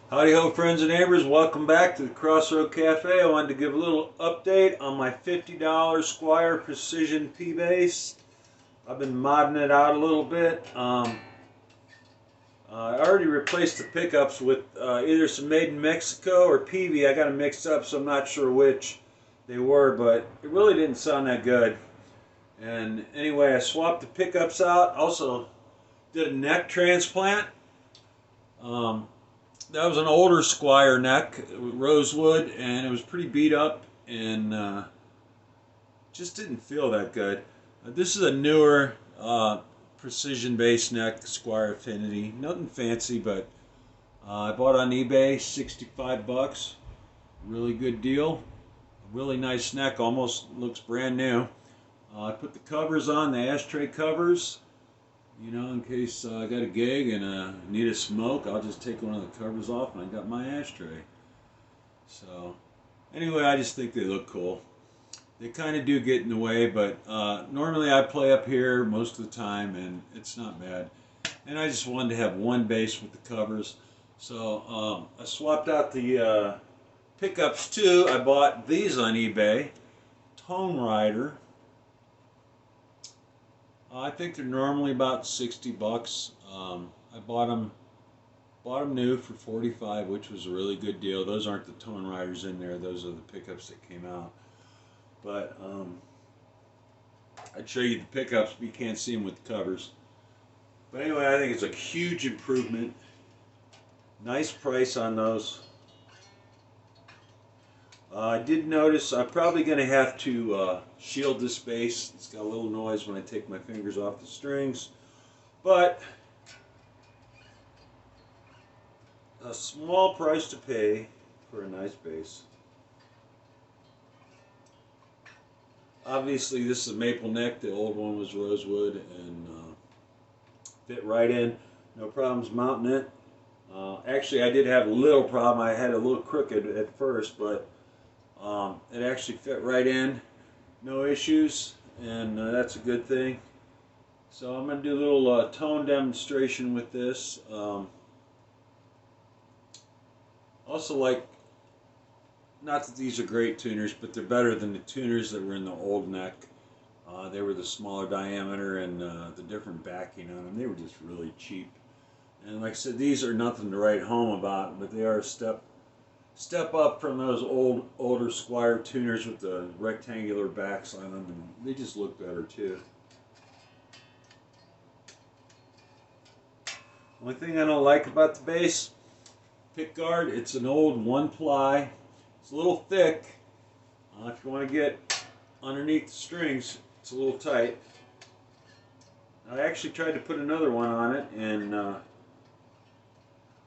Howdy ho, friends and neighbors. Welcome back to the Crossroad Cafe. I wanted to give a little update on my $50 Squier Precision P-Bass. I've been modding it out a little bit. I already replaced the pickups with either some made in Mexico or PV. I got them mixed up, so I'm not sure which they were, but it really didn't sound that good. And anyway, I swapped the pickups out. Also did a neck transplant. Um, That was an older Squier neck, rosewood, and it was pretty beat up and just didn't feel that good. This is a newer precision bass neck, Squier Affinity. Nothing fancy, but I bought it on eBay, 65 bucks. Really good deal. A really nice neck, almost looks brand new. I put the covers on, the Ashtray covers. You know, in case I got a gig and need a smoke, I'll just take one of the covers off and I got my ashtray. So, anyway, I just think they look cool. They kind of do get in the way, but normally I play up here most of the time and it's not bad. And I just wanted to have one bass with the covers. So, I swapped out the pickups too. I bought these on eBay. Tonerider. I think they're normally about 60 bucks. I bought them new for 45, which was a really good deal. Those aren't the Toneriders in there. Those are the pickups that came out. But I'd show you the pickups, but you can't see them with the covers. But anyway, I think it's a huge improvement. Nice price on those. I did notice I'm probably going to have to shield this bass. It's got a little noise when I take my fingers off the strings, but a small price to pay for a nice bass. Obviously this is a maple neck, the old one was rosewood, and fit right in. No problems mounting it. Actually I did have a little problem. I had a little crooked at first, but it actually fit right in, no issues, and that's a good thing. So I'm going to do a little tone demonstration with this. Also, like, not that these are great tuners, but they're better than the tuners that were in the old neck. They were the smaller diameter and the different backing on them. They were just really cheap. And like I said, these are nothing to write home about, but they are a step up from those older Squier tuners with the rectangular backs on them, and they just look better too. Only thing I don't like about the bass pick guard, it's an old 1-ply. It's a little thick. If you want to get underneath the strings, it's a little tight. I actually tried to put another one on it, and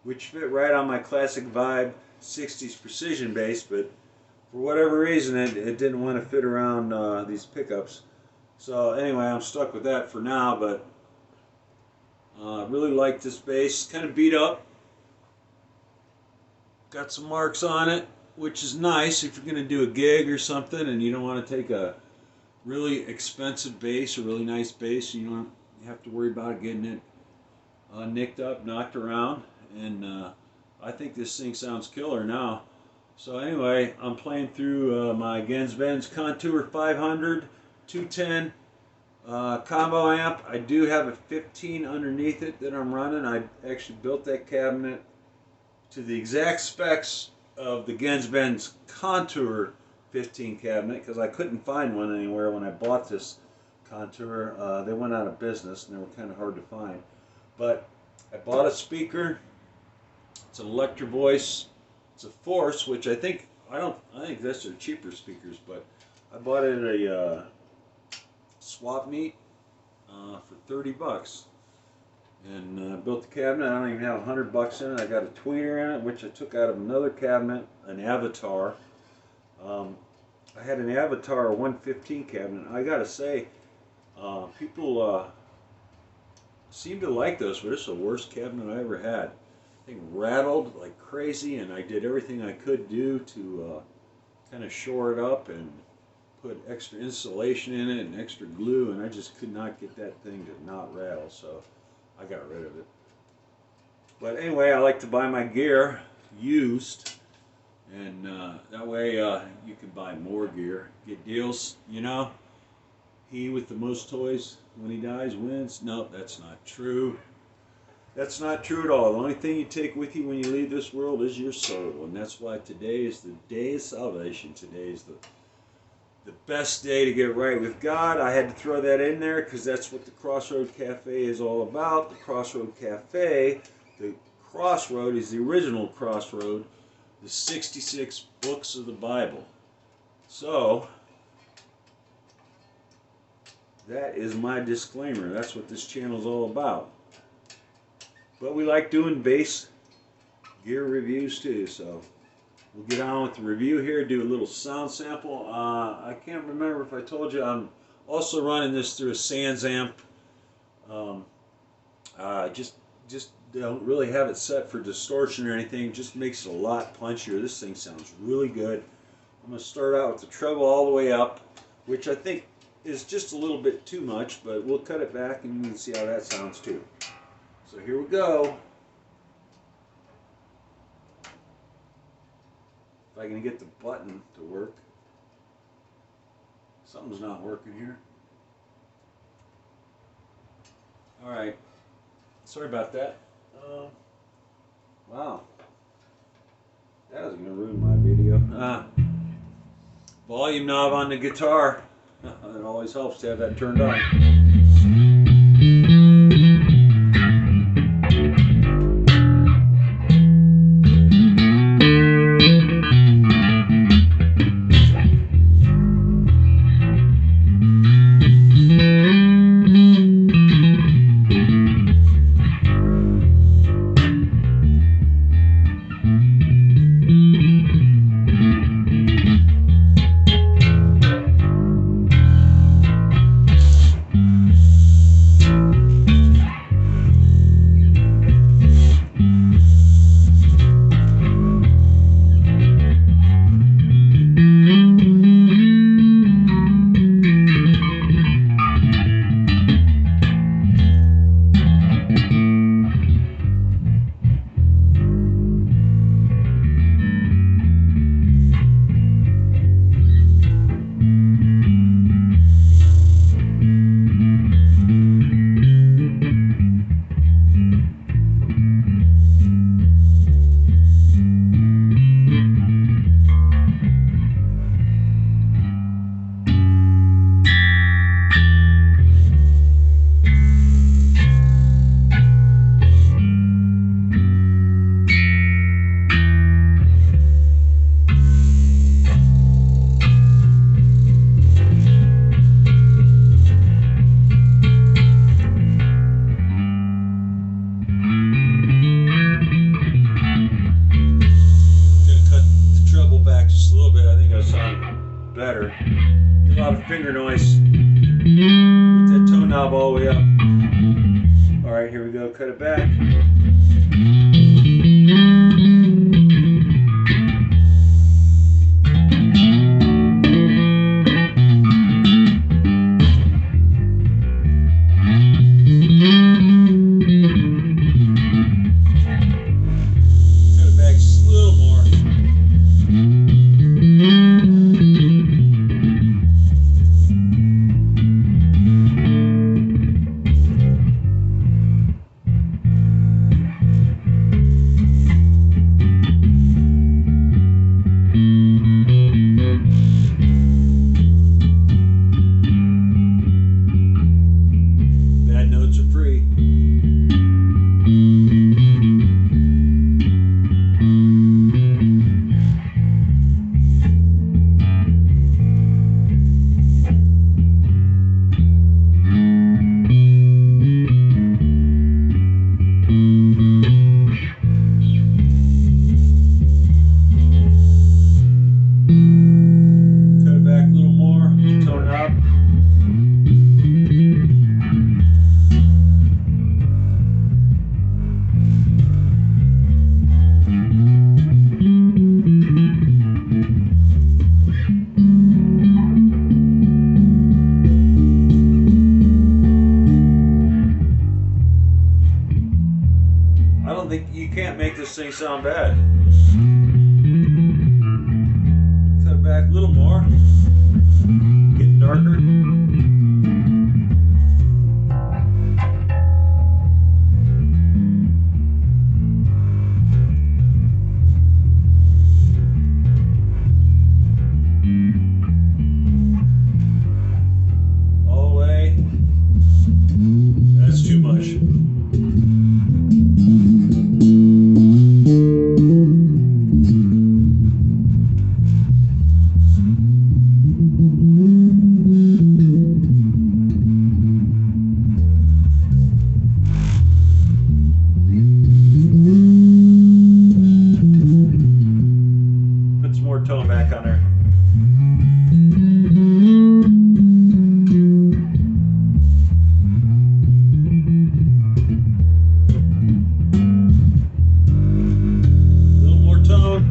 which fit right on my classic vibe 60s precision bass, but for whatever reason it didn't want to fit around these pickups. So anyway, I'm stuck with that for now, but really like this bass. Kind of beat up. Got some marks on it, which is nice if you're going to do a gig or something and you don't want to take a really expensive bass, a really nice bass. You don't have to worry about getting it nicked up, knocked around, and I think this thing sounds killer now. So anyway, I'm playing through my Gens-Benz Contour 500 210 combo amp. I do have a 15 underneath it that I'm running. I actually built that cabinet to the exact specs of the Gens-Benz Contour 15 cabinet because I couldn't find one anywhere when I bought this Contour. They went out of business and they were kind of hard to find. But I bought a speaker. It's an Electro Voice. It's a Force, which I think that's their cheaper speakers, but I bought it at a swap meet for 30 bucks. And built the cabinet. I don't even have 100 bucks in it. I got a tweeter in it, which I took out of another cabinet, an Avatar. I had an Avatar 115 cabinet. I gotta say, people seem to like those, but it's the worst cabinet I ever had. Thing rattled like crazy, and I did everything I could do to kind of shore it up and put extra insulation in it and extra glue, and I just could not get that thing to not rattle, so I got rid of it. But anyway, I like to buy my gear, used, and that way you can buy more gear, get deals. You know, he with the most toys when he dies wins. No, that's not true. That's not true at all. The only thing you take with you when you leave this world is your soul, and that's why today is the day of salvation. Today is the best day to get right with God. I had to throw that in there because that's what the Crossroad Cafe is all about. The Crossroad Cafe, the Crossroad is the original Crossroad, the 66 books of the Bible. So, that is my disclaimer. That's what this channel is all about. But we like doing base gear reviews too, so we'll get on with the review here, do a little sound sample. I can't remember if I told you I'm also running this through a Sans amp. Just don't really have it set for distortion or anything, just makes it a lot punchier. This thing sounds really good. I'm going to start out with the treble all the way up, which I think is just a little bit too much, but we'll cut it back and you can see how that sounds too. So here we go. If I can get the button to work. Something's not working here. Alright. Sorry about that. Wow. That was going to ruin my video. Volume knob on the guitar. It always helps to have that turned on. Better. Get a lot of finger noise. Put that tone knob all the way up. Alright, here we go. Cut it back. Cut it back just a little more. You can't make this thing sound bad. back a little more. Getting darker. All the way. That's too much. Put some more tone back on there. A little more tone.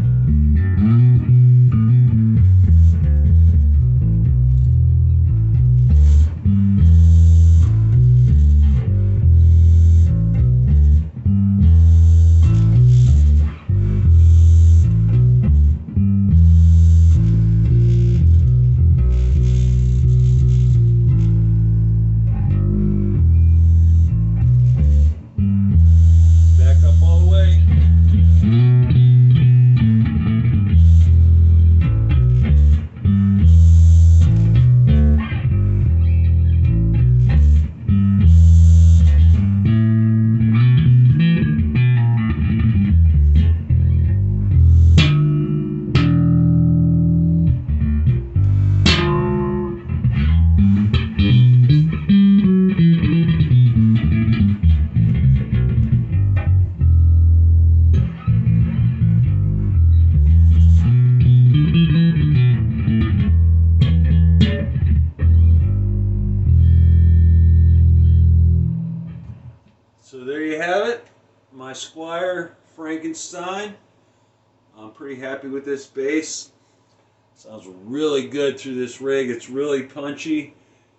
Back up all the way. So there you have it, my Squier Frankenstein. I'm pretty happy with this bass. Sounds really good through this rig. It's really punchy.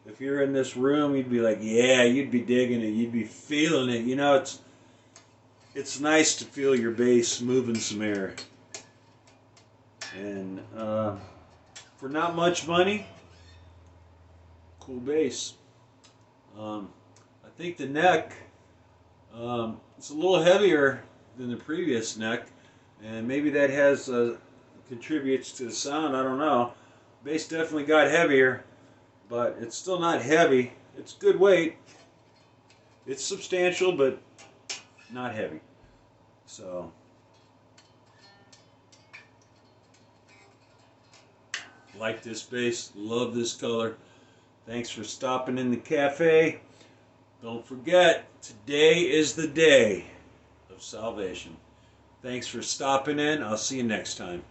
If you're in this room, you'd be like, yeah, you'd be digging it. You'd be feeling it. You know, it's nice to feel your bass moving some air. And for not much money, cool bass. I think the neck, it's a little heavier than the previous neck, and maybe that has contributes to the sound. I don't know. Bass definitely got heavier, but it's still not heavy. It's good weight. It's substantial, but not heavy. So like this bass, love this color. Thanks for stopping in the cafe. Don't forget, today is the day of salvation. Thanks for stopping in. I'll see you next time.